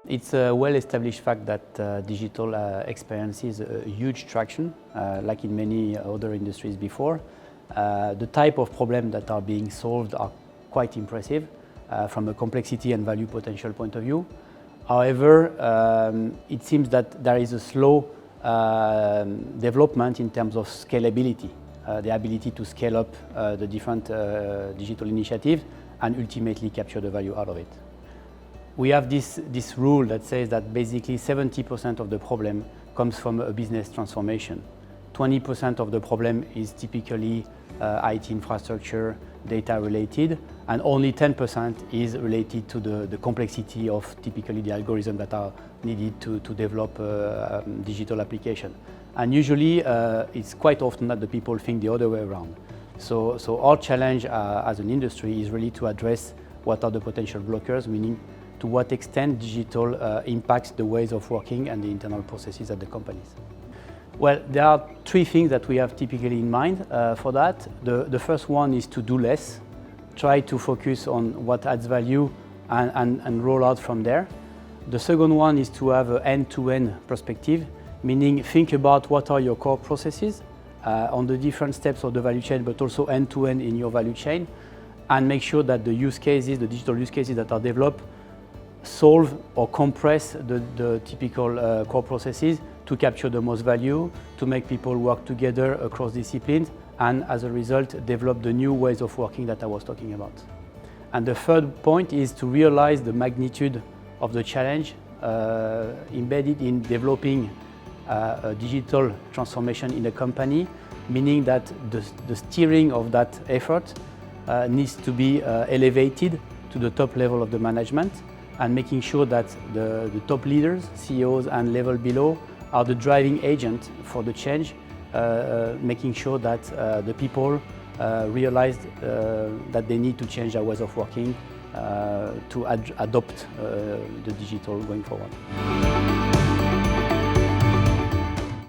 It's a well-established fact that digital experiences a huge traction, like in many other industries before. The type of problems that are being solved are quite impressive from a complexity and value potential point of view. However, it seems that there is a slow development in terms of scalability, the ability to scale up the different digital initiatives and ultimately capture the value out of it. We have this rule that says that basically 70% of the problem comes from a business transformation. 20% of the problem is typically IT infrastructure, data related, and only 10% is related to the complexity of typically the algorithms that are needed to develop a digital application. And usually it's quite often that the people think the other way around. So our challenge as an industry is really to address what are the potential blockers, meaning to what extent digital impacts the ways of working and the internal processes at the companies. Well, there are three things that we have typically in mind for that. The first one is to do less, try to focus on what adds value and roll out from there. The second one is to have an end-to-end perspective, meaning think about what are your core processes on the different steps of the value chain, but also end-to-end in your value chain, and make sure that the use cases, the digital use cases that are developed, solve or compress the typical core processes to capture the most value, to make people work together across disciplines, and as a result, develop the new ways of working that I was talking about. And the third point is to realize the magnitude of the challenge embedded in developing a digital transformation in a company, meaning that the steering of that effort needs to be elevated to the top level of the management, and making sure that the top leaders, CEOs and level below are the driving agent for the change, making sure that the people realize that they need to change their ways of working to adopt the digital going forward.